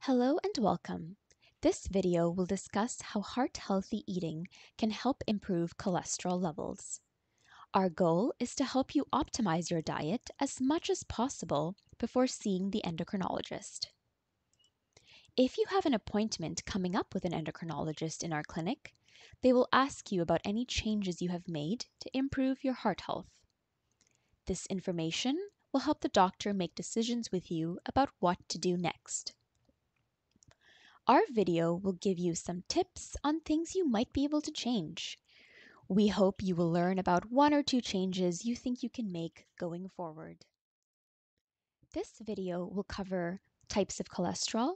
Hello and welcome. This video will discuss how heart-healthy eating can help improve cholesterol levels. Our goal is to help you optimize your diet as much as possible before seeing the endocrinologist. If you have an appointment coming up with an endocrinologist in our clinic, they will ask you about any changes you have made to improve your heart health. This information will help the doctor make decisions with you about what to do next. Our video will give you some tips on things you might be able to change. We hope you will learn about one or two changes you think you can make going forward. This video will cover types of cholesterol,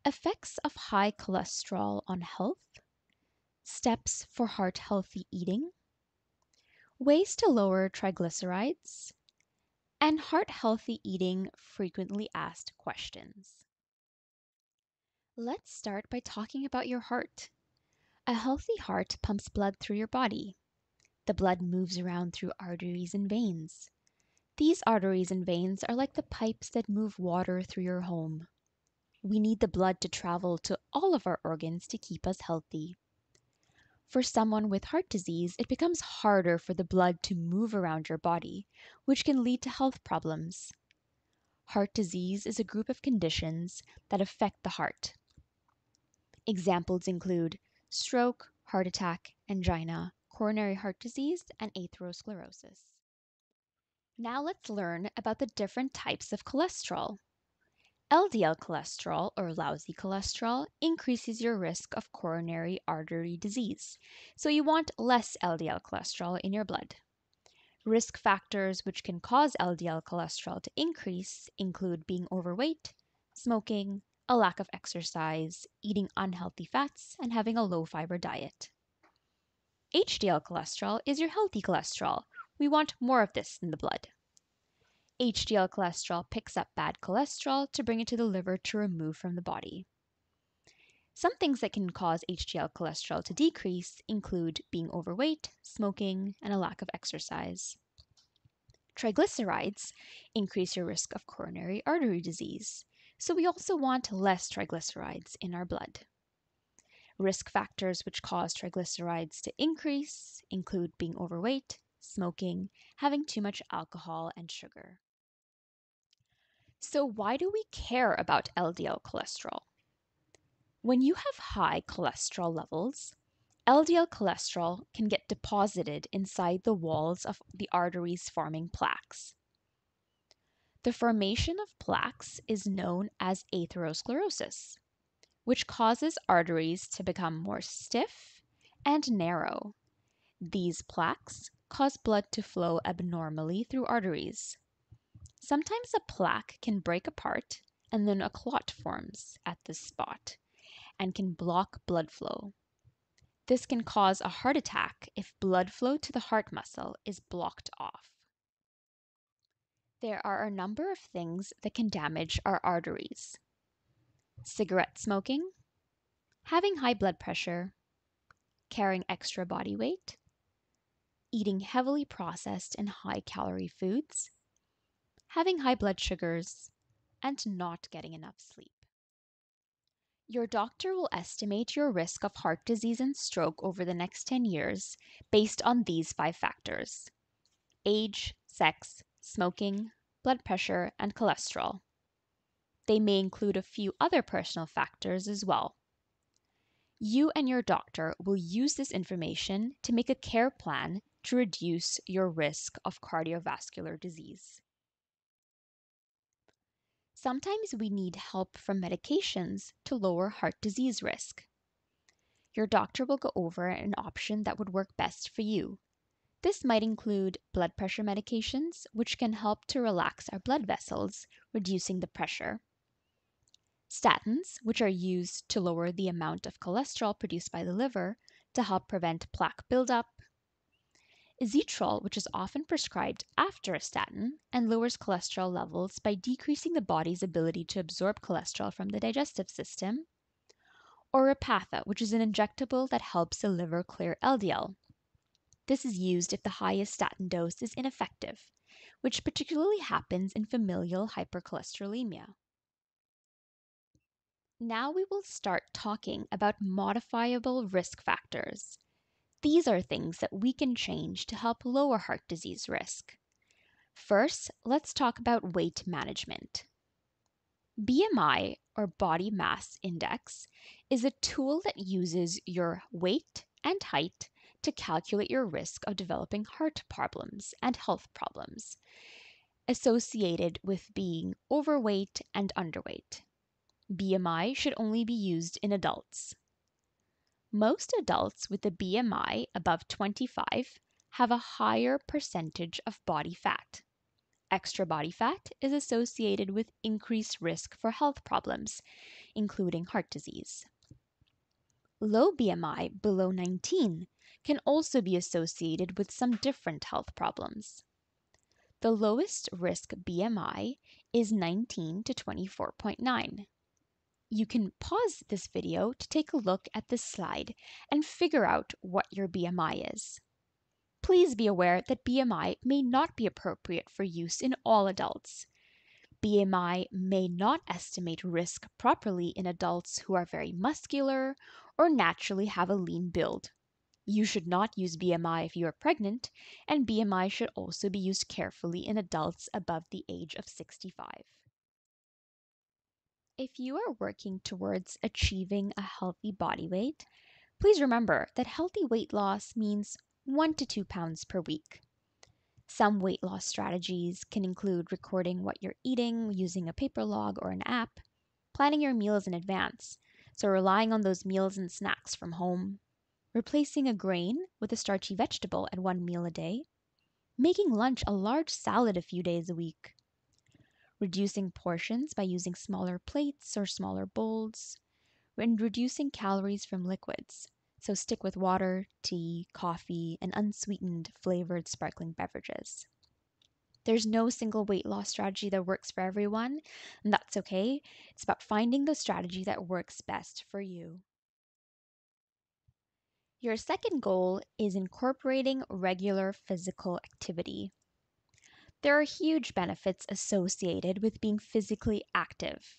effects of high cholesterol on health, steps for heart-healthy eating, ways to lower triglycerides, and heart-healthy eating frequently asked questions. Let's start by talking about your heart. A healthy heart pumps blood through your body. The blood moves around through arteries and veins. These arteries and veins are like the pipes that move water through your home. We need the blood to travel to all of our organs to keep us healthy. For someone with heart disease, it becomes harder for the blood to move around your body, which can lead to health problems. Heart disease is a group of conditions that affect the heart. Examples include stroke, heart attack, angina, coronary heart disease, and atherosclerosis. Now let's learn about the different types of cholesterol. LDL cholesterol, or lousy cholesterol, increases your risk of coronary artery disease, so you want less LDL cholesterol in your blood. Risk factors which can cause LDL cholesterol to increase include being overweight, smoking, a lack of exercise, eating unhealthy fats, and having a low-fiber diet. HDL cholesterol is your healthy cholesterol. We want more of this in the blood. HDL cholesterol picks up bad cholesterol to bring it to the liver to remove from the body. Some things that can cause HDL cholesterol to decrease include being overweight, smoking, and a lack of exercise. Triglycerides increase your risk of coronary artery disease, so we also want less triglycerides in our blood. Risk factors which cause triglycerides to increase include being overweight, smoking, having too much alcohol and sugar. So why do we care about LDL cholesterol? When you have high cholesterol levels, LDL cholesterol can get deposited inside the walls of the arteries, forming plaques. The formation of plaques is known as atherosclerosis, which causes arteries to become more stiff and narrow. These plaques cause blood to flow abnormally through arteries. Sometimes a plaque can break apart and then a clot forms at this spot and can block blood flow. This can cause a heart attack if blood flow to the heart muscle is blocked off. There are a number of things that can damage our arteries. Cigarette smoking, having high blood pressure, carrying extra body weight, eating heavily processed and high-calorie foods, having high blood sugars, and not getting enough sleep. Your doctor will estimate your risk of heart disease and stroke over the next 10 years based on these 5 factors: age, sex, smoking, blood pressure, and cholesterol. They may include a few other personal factors as well. You and your doctor will use this information to make a care plan to reduce your risk of cardiovascular disease. Sometimes we need help from medications to lower heart disease risk. Your doctor will go over an option that would work best for you. This might include blood pressure medications, which can help to relax our blood vessels, reducing the pressure. Statins, which are used to lower the amount of cholesterol produced by the liver to help prevent plaque buildup. Zetrol, which is often prescribed after a statin and lowers cholesterol levels by decreasing the body's ability to absorb cholesterol from the digestive system. Or Repatha, which is an injectable that helps the liver clear LDL. This is used if the highest statin dose is ineffective, which particularly happens in familial hypercholesterolemia. Now we will start talking about modifiable risk factors. These are things that we can change to help lower heart disease risk. First, let's talk about weight management. BMI, or body mass index, is a tool that uses your weight and height to calculate your risk of developing heart problems and health problems associated with being overweight and underweight. BMI should only be used in adults. Most adults with a BMI above 25 have a higher percentage of body fat. Extra body fat is associated with increased risk for health problems, including heart disease. Low BMI below 19 can also be associated with some different health problems. The lowest risk BMI is 19 to 24.9. You can pause this video to take a look at this slide and figure out what your BMI is. Please be aware that BMI may not be appropriate for use in all adults. BMI may not estimate risk properly in adults who are very muscular or naturally have a lean build. You should not use BMI if you are pregnant, and BMI should also be used carefully in adults above the age of 65. If you are working towards achieving a healthy body weight, please remember that healthy weight loss means 1 to 2 pounds per week. Some weight loss strategies can include recording what you're eating using a paper log or an app, planning your meals in advance, so relying on those meals and snacks from home, replacing a grain with a starchy vegetable at one meal a day, making lunch a large salad a few days a week, reducing portions by using smaller plates or smaller bowls, and reducing calories from liquids. So stick with water, tea, coffee, and unsweetened flavored sparkling beverages. There's no single weight loss strategy that works for everyone, and that's okay. It's about finding the strategy that works best for you. Your second goal is incorporating regular physical activity. There are huge benefits associated with being physically active,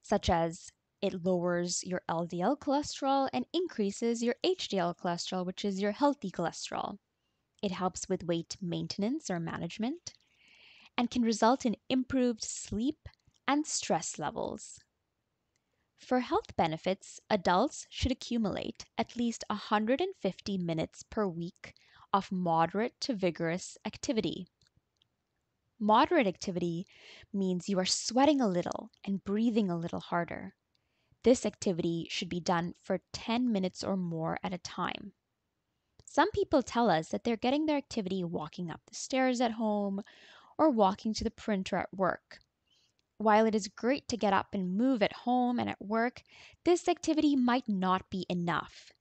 such as it lowers your LDL cholesterol and increases your HDL cholesterol, which is your healthy cholesterol. It helps with weight maintenance or management and can result in improved sleep and stress levels. For health benefits, adults should accumulate at least 150 minutes per week of moderate to vigorous activity. Moderate activity means you are sweating a little and breathing a little harder. This activity should be done for 10 minutes or more at a time. Some people tell us that they're getting their activity walking up the stairs at home or walking to the printer at work. While it is great to get up and move at home and at work, this activity might not be enough.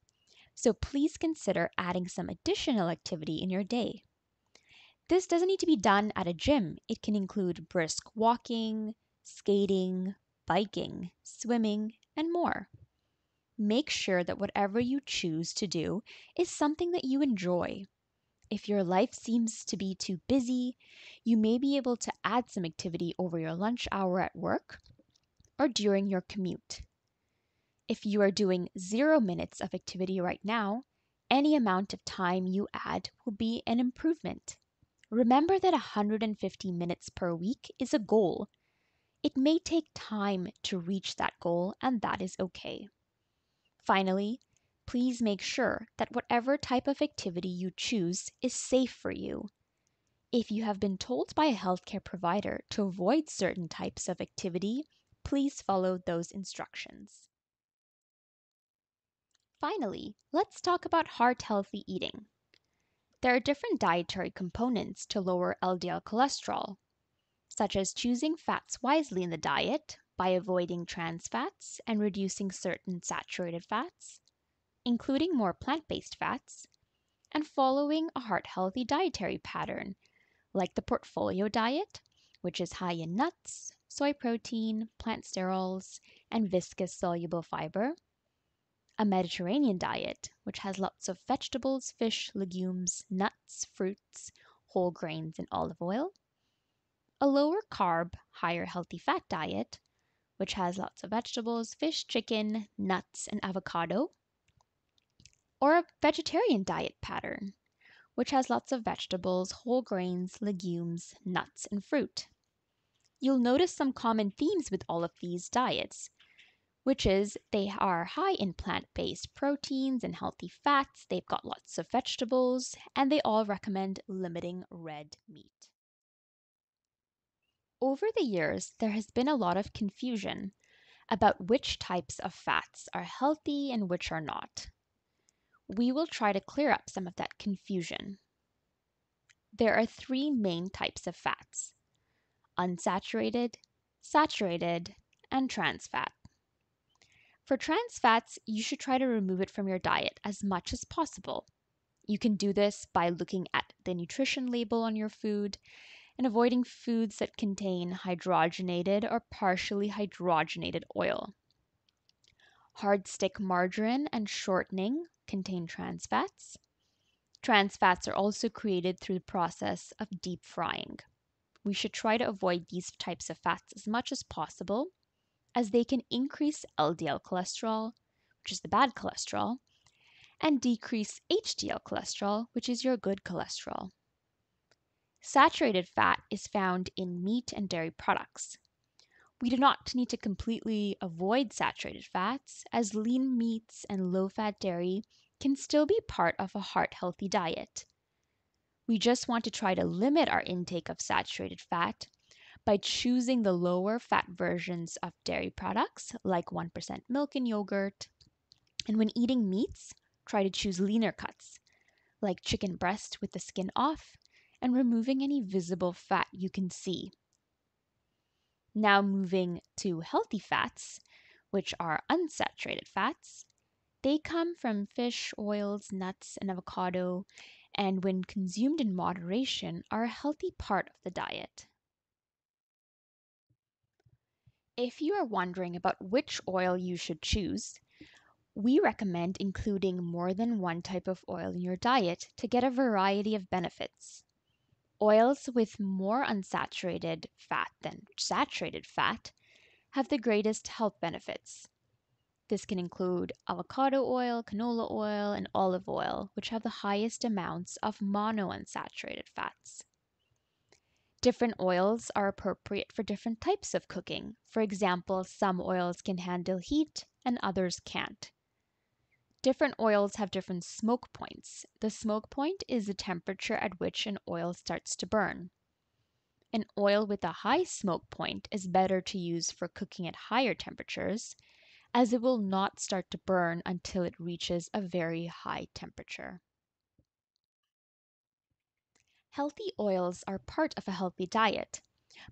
So please consider adding some additional activity in your day. This doesn't need to be done at a gym. It can include brisk walking, skating, biking, swimming, and more. Make sure that whatever you choose to do is something that you enjoy. If your life seems to be too busy, you may be able to add some activity over your lunch hour at work or during your commute. If you are doing 0 minutes of activity right now, any amount of time you add will be an improvement. Remember that 150 minutes per week is a goal. It may take time to reach that goal, and that is okay. Finally, please make sure that whatever type of activity you choose is safe for you. If you have been told by a healthcare provider to avoid certain types of activity, please follow those instructions. Finally, let's talk about heart-healthy eating. There are different dietary components to lower LDL cholesterol, such as choosing fats wisely in the diet by avoiding trans fats and reducing certain saturated fats, including more plant-based fats, and following a heart-healthy dietary pattern, like the portfolio diet, which is high in nuts, soy protein, plant sterols, and viscous soluble fiber, a Mediterranean diet, which has lots of vegetables, fish, legumes, nuts, fruits, whole grains, and olive oil, a lower carb, higher healthy fat diet, which has lots of vegetables, fish, chicken, nuts, and avocado, or a vegetarian diet pattern, which has lots of vegetables, whole grains, legumes, nuts, and fruit. You'll notice some common themes with all of these diets, which is they are high in plant-based proteins and healthy fats, they've got lots of vegetables, and they all recommend limiting red meat. Over the years, there has been a lot of confusion about which types of fats are healthy and which are not. We will try to clear up some of that confusion. There are three main types of fats: unsaturated, saturated, and trans fat. For trans fats, you should try to remove it from your diet as much as possible. You can do this by looking at the nutrition label on your food and avoiding foods that contain hydrogenated or partially hydrogenated oil. Hard stick margarine and shortening contain trans fats. Trans fats are also created through the process of deep frying. We should try to avoid these types of fats as much as possible, as they can increase LDL cholesterol, which is the bad cholesterol, and decrease HDL cholesterol, which is your good cholesterol. Saturated fat is found in meat and dairy products. We do not need to completely avoid saturated fats, as lean meats and low-fat dairy can still be part of a heart-healthy diet. We just want to try to limit our intake of saturated fat by choosing the lower fat versions of dairy products like 1% milk and yogurt. And when eating meats, try to choose leaner cuts like chicken breast with the skin off and removing any visible fat you can see. Now moving to healthy fats, which are unsaturated fats. They come from fish, oils, nuts, and avocado, and when consumed in moderation, are a healthy part of the diet. If you are wondering about which oil you should choose, we recommend including more than one type of oil in your diet to get a variety of benefits. Oils with more unsaturated fat than saturated fat have the greatest health benefits. This can include avocado oil, canola oil, and olive oil, which have the highest amounts of monounsaturated fats. Different oils are appropriate for different types of cooking. For example, some oils can handle heat and others can't. Different oils have different smoke points. The smoke point is the temperature at which an oil starts to burn. An oil with a high smoke point is better to use for cooking at higher temperatures, as it will not start to burn until it reaches a very high temperature. Healthy oils are part of a healthy diet,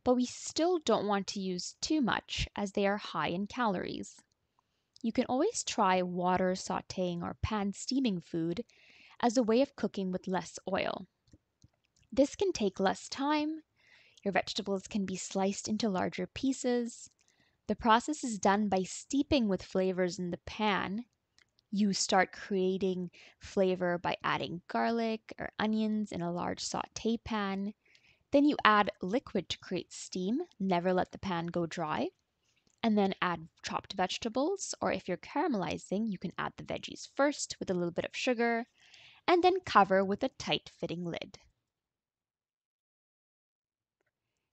but we still don't want to use too much as they are high in calories. You can always try water sauteing or pan steaming food as a way of cooking with less oil. This can take less time. Your vegetables can be sliced into larger pieces. The process is done by steeping with flavors in the pan. You start creating flavor by adding garlic or onions in a large saute pan. Then you add liquid to create steam. Never let the pan go dry. And then add chopped vegetables, or if you're caramelizing, you can add the veggies first with a little bit of sugar, and then cover with a tight-fitting lid.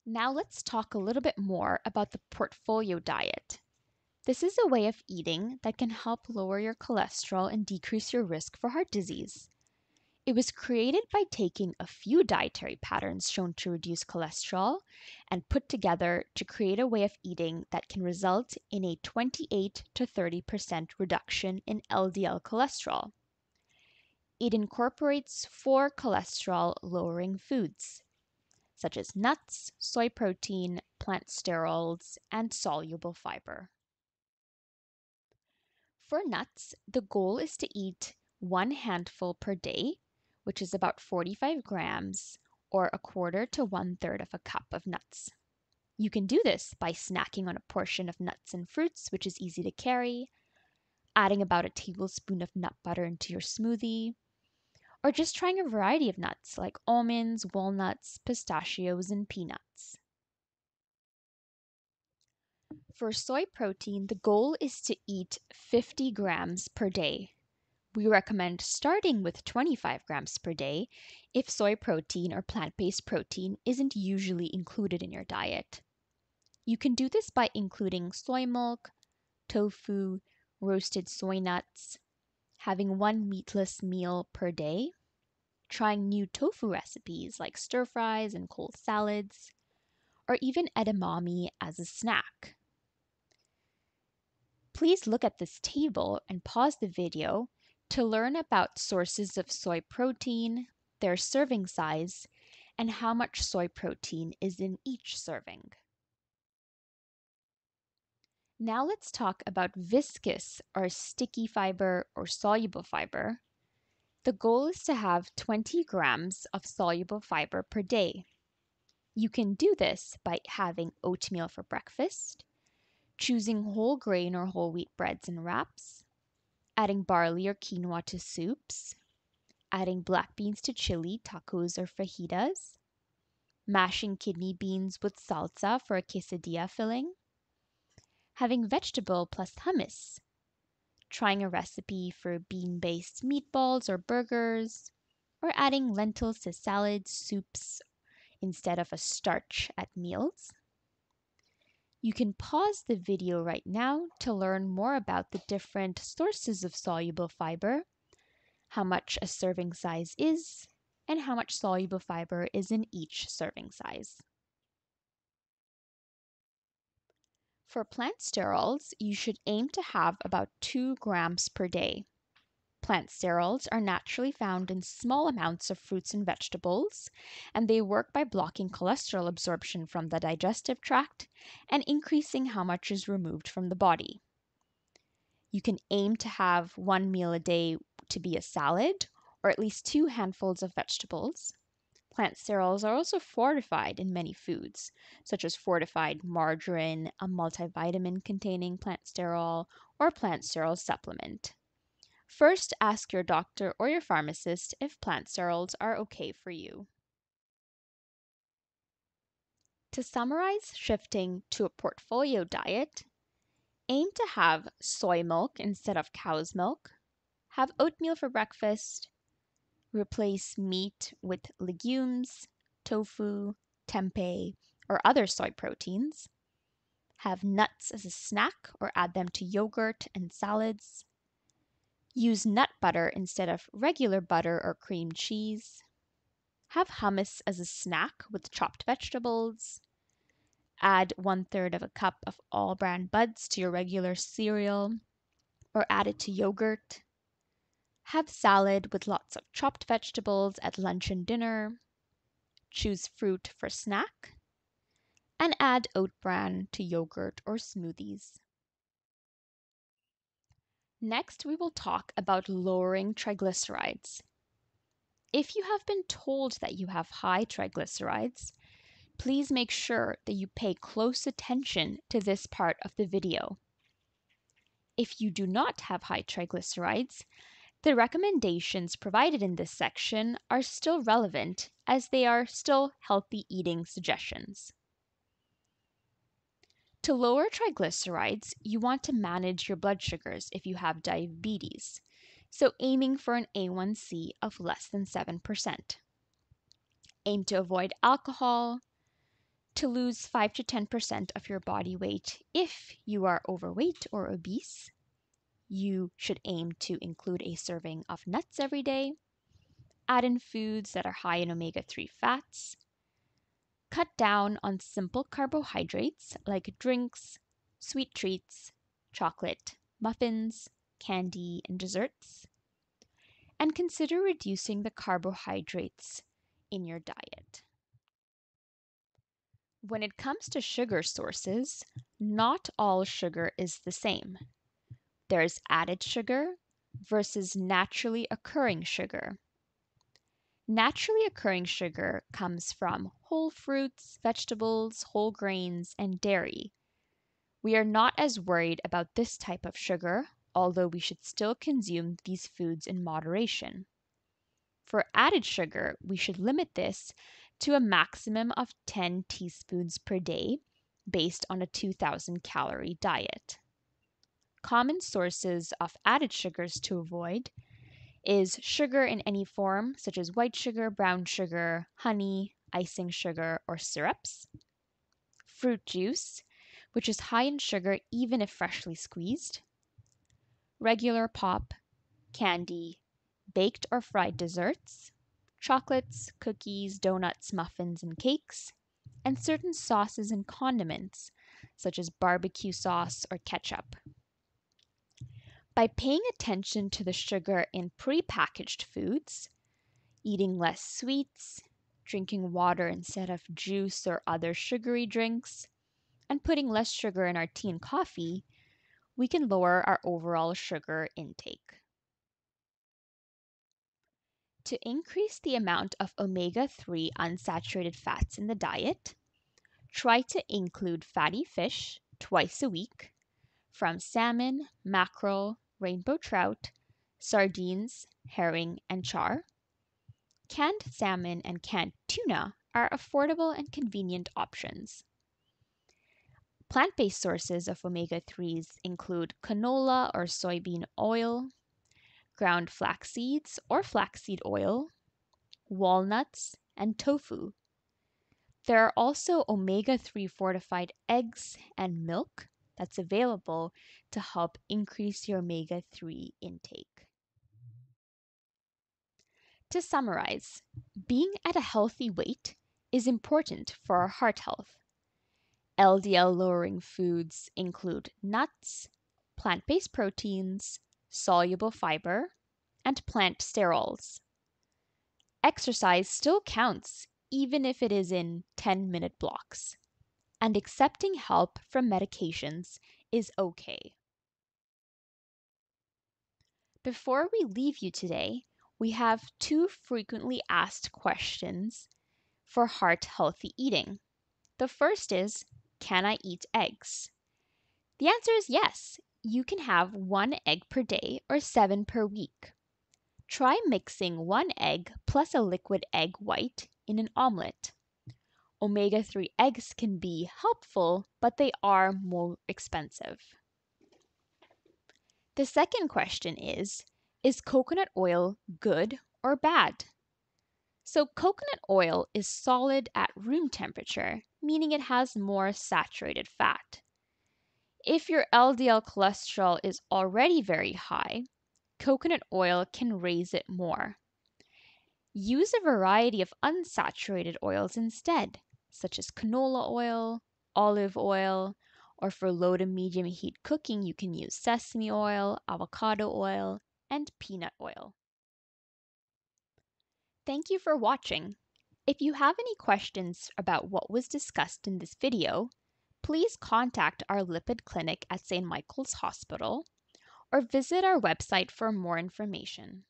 Now let's talk a little bit more about the portfolio diet. This is a way of eating that can help lower your cholesterol and decrease your risk for heart disease. It was created by taking a few dietary patterns shown to reduce cholesterol and put together to create a way of eating that can result in a 28 to 30% reduction in LDL cholesterol. It incorporates 4 cholesterol-lowering foods, such as nuts, soy protein, plant sterols, and soluble fiber. For nuts, the goal is to eat 1 handful per day, which is about 45 grams, or a quarter to 1/3 of a cup of nuts. You can do this by snacking on a portion of nuts and fruits, which is easy to carry, adding about a tablespoon of nut butter into your smoothie, or just trying a variety of nuts like almonds, walnuts, pistachios, and peanuts. For soy protein, the goal is to eat 50 grams per day. We recommend starting with 25 grams per day if soy protein or plant-based protein isn't usually included in your diet. You can do this by including soy milk, tofu, roasted soy nuts, having one meatless meal per day, trying new tofu recipes like stir fries and cold salads, or even edamame as a snack. Please look at this table and pause the video to learn about sources of soy protein, their serving size, and how much soy protein is in each serving. Now let's talk about viscous or sticky fiber or soluble fiber. The goal is to have 20 grams of soluble fiber per day. You can do this by having oatmeal for breakfast, choosing whole grain or whole wheat breads and wraps, adding barley or quinoa to soups, adding black beans to chili, tacos, or fajitas, mashing kidney beans with salsa for a quesadilla filling, having vegetable plus hummus, trying a recipe for bean-based meatballs or burgers, or adding lentils to salads, soups, instead of a starch at meals. You can pause the video right now to learn more about the different sources of soluble fiber, how much a serving size is, and how much soluble fiber is in each serving size. For plant sterols, you should aim to have about 2 grams per day. Plant sterols are naturally found in small amounts of fruits and vegetables, and they work by blocking cholesterol absorption from the digestive tract and increasing how much is removed from the body. You can aim to have one meal a day to be a salad, or at least 2 handfuls of vegetables. Plant sterols are also fortified in many foods, such as fortified margarine, a multivitamin containing plant sterol, or plant sterol supplement. First, ask your doctor or your pharmacist if plant sterols are okay for you. To summarize shifting to a portfolio diet, aim to have soy milk instead of cow's milk, have oatmeal for breakfast, replace meat with legumes, tofu, tempeh, or other soy proteins, have nuts as a snack or add them to yogurt and salads, use nut butter instead of regular butter or cream cheese, have hummus as a snack with chopped vegetables, add 1/3 of a cup of all bran buds to your regular cereal, or add it to yogurt, have salad with lots of chopped vegetables at lunch and dinner, choose fruit for snack, and add oat bran to yogurt or smoothies. Next, we will talk about lowering triglycerides. If you have been told that you have high triglycerides, please make sure that you pay close attention to this part of the video. If you do not have high triglycerides, the recommendations provided in this section are still relevant as they are still healthy eating suggestions. To lower triglycerides, you want to manage your blood sugars if you have diabetes, so aiming for an A1C of less than 7%. Aim to avoid alcohol, to lose 5 to 10% of your body weight if you are overweight or obese. You should aim to include a serving of nuts every day, add in foods that are high in omega-3 fats, cut down on simple carbohydrates like drinks, sweet treats, chocolate, muffins, candy, and desserts, and consider reducing the carbohydrates in your diet. When it comes to sugar sources, not all sugar is the same. There's added sugar versus naturally occurring sugar. Naturally occurring sugar comes from whole fruits, vegetables, whole grains, and dairy. We are not as worried about this type of sugar, although we should still consume these foods in moderation. For added sugar, we should limit this to a maximum of 10 teaspoons per day, based on a 2,000 calorie diet. Common sources of added sugars to avoid is sugar in any form, such as white sugar, brown sugar, honey, icing sugar, or syrups. Fruit juice, which is high in sugar even if freshly squeezed. Regular pop, candy, baked or fried desserts, chocolates, cookies, donuts, muffins, and cakes, and certain sauces and condiments, such as barbecue sauce or ketchup. By paying attention to the sugar in prepackaged foods, eating less sweets, drinking water instead of juice or other sugary drinks, and putting less sugar in our tea and coffee, we can lower our overall sugar intake. To increase the amount of omega-3 unsaturated fats in the diet, try to include fatty fish twice a week from salmon, mackerel, rainbow trout, sardines, herring, and char. Canned salmon and canned tuna are affordable and convenient options. Plant-based sources of omega-3s include canola or soybean oil, ground flax seeds or flaxseed oil, walnuts, and tofu. There are also omega-3 fortified eggs and milk that's available to help increase your omega-3 intake. To summarize, being at a healthy weight is important for our heart health. LDL lowering foods include nuts, plant-based proteins, soluble fiber, and plant sterols. Exercise still counts even if it is in 10-minute blocks, and accepting help from medications is okay. Before we leave you today, we have 2 frequently asked questions for heart healthy eating. The first is, can I eat eggs? The answer is yes. You can have 1 egg per day or 7 per week. Try mixing 1 egg plus a liquid egg white in an omelet. Omega-3 eggs can be helpful, but they are more expensive. The second question is coconut oil good or bad? So coconut oil is solid at room temperature, meaning it has more saturated fat. If your LDL cholesterol is already very high, coconut oil can raise it more. Use a variety of unsaturated oils instead, such as canola oil, olive oil, or for low to medium heat cooking, you can use sesame oil, avocado oil, and peanut oil. Thank you for watching. If you have any questions about what was discussed in this video, please contact our lipid clinic at St. Michael's Hospital or visit our website for more information.